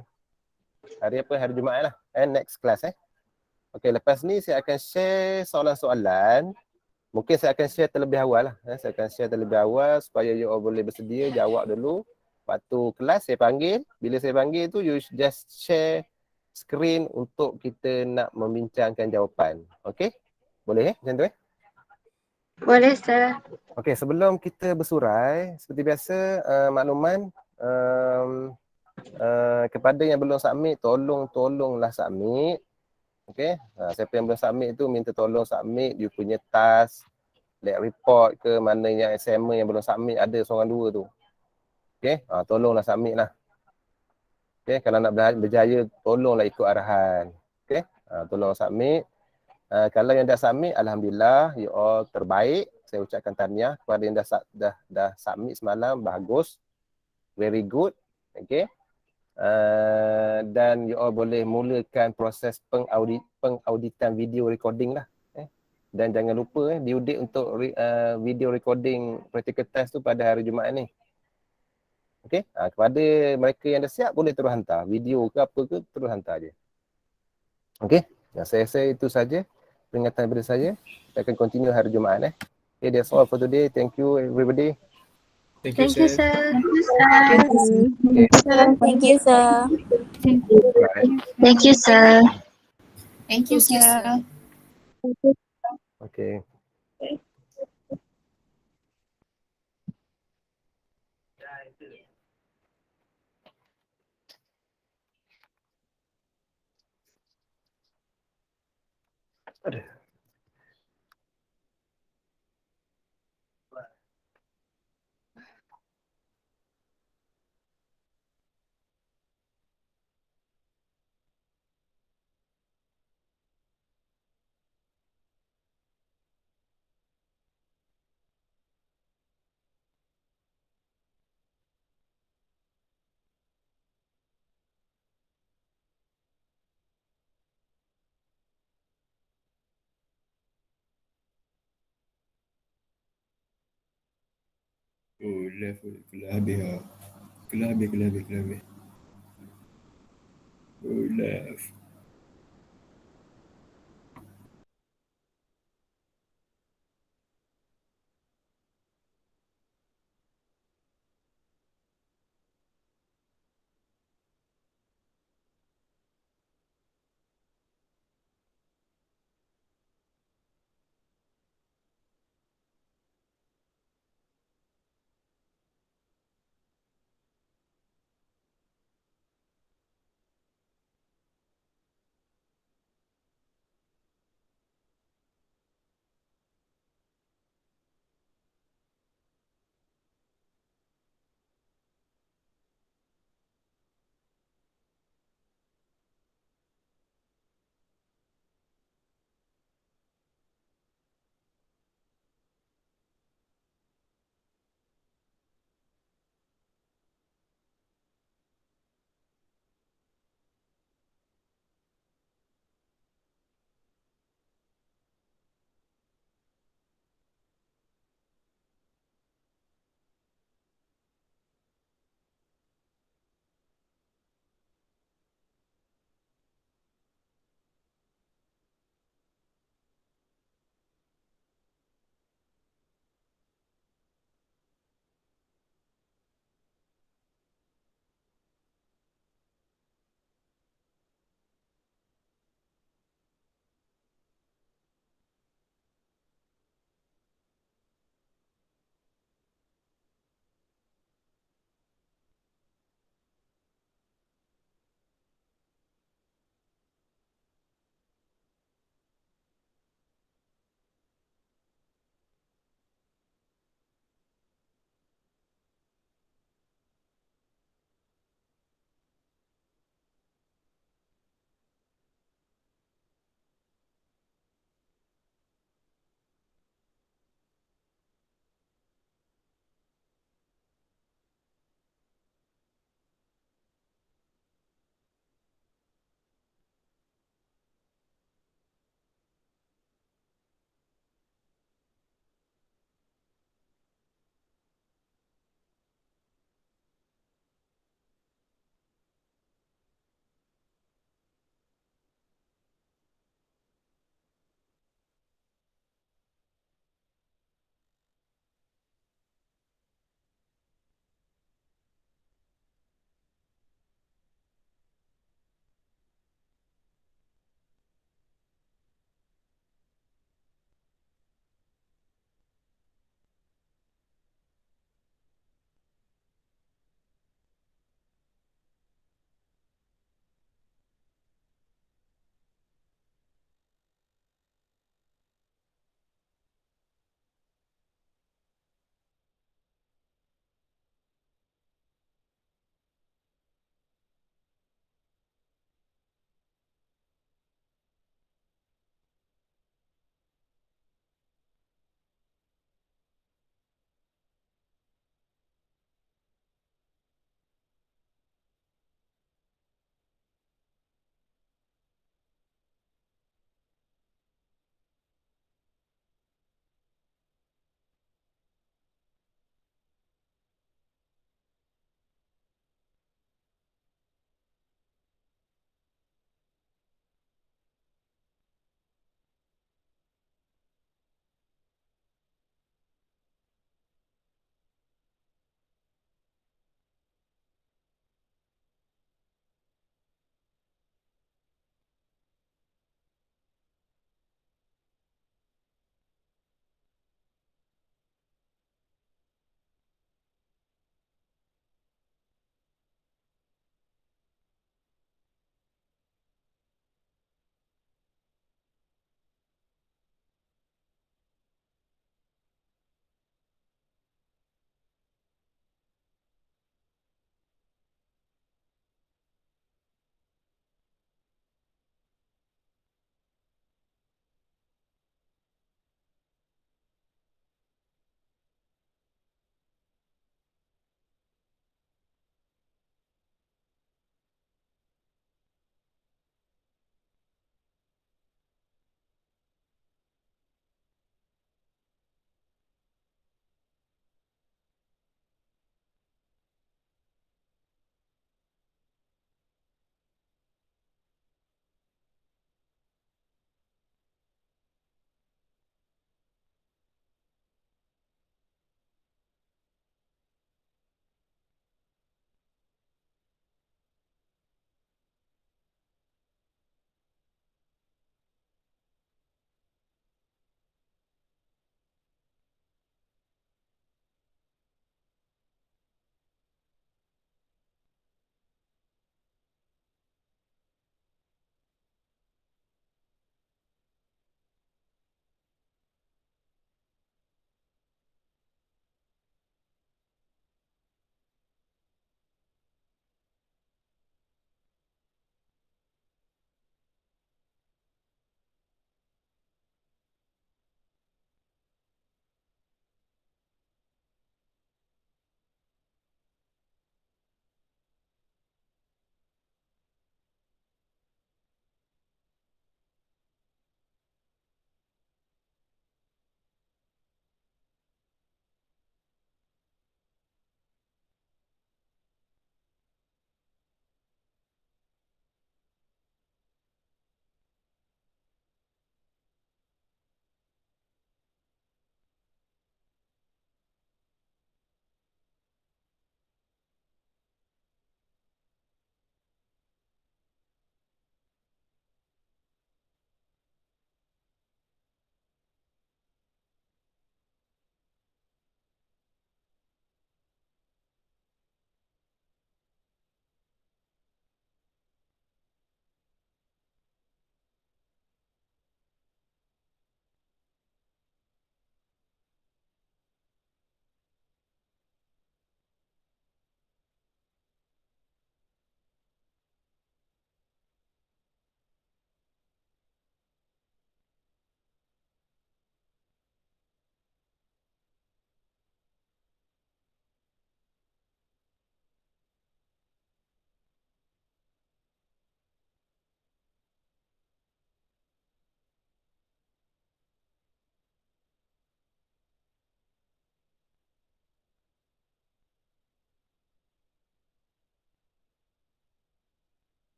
Jumaat lah, next class Okay, lepas ni saya akan share soalan-soalan. Mungkin saya akan share terlebih awal lah. Saya akan share terlebih awal supaya you all boleh bersedia jawab dulu. Waktu kelas saya panggil, bila saya panggil tu you just share screen untuk kita nak membincangkan jawapan. Okay? Boleh macam tu Boleh, sir. Okey, sebelum kita bersurai, seperti biasa makluman kepada yang belum submit, tolonglah submit. Okey, siapa yang belum submit tu minta tolong submit you punya task, lab report ke mana yang assignment yang belum submit, ada seorang dua tu. Okey, tolonglah submit lah. Okey, kalau nak berjaya tolonglah ikut arahan. Okey, tolong submit. Kalau yang dah submit, alhamdulillah, you all terbaik. Saya ucapkan tahniah kepada yang dah submit semalam, bagus, very good, okay. Dan you all boleh mulakan proses pengauditan video recording lah. Dan jangan lupa due date untuk video recording practical test tu pada hari Jumaat ni. Okay, kepada mereka yang dah siap boleh terus hantar video ke apa ke, terus hantar je. Okay, saya rasa itu saja peringatan daripada saya. Kita akan continue hari Jumaat Okay, that's all for today. Thank you everybody. Thank you, Thank you, sir. sir. Okay. Thank you, sir. Alright. Thank you, sir. Thank you, sir. Okay. Aduh. Oh, left. Kelas habis lah. Kelas habis. Oh, left.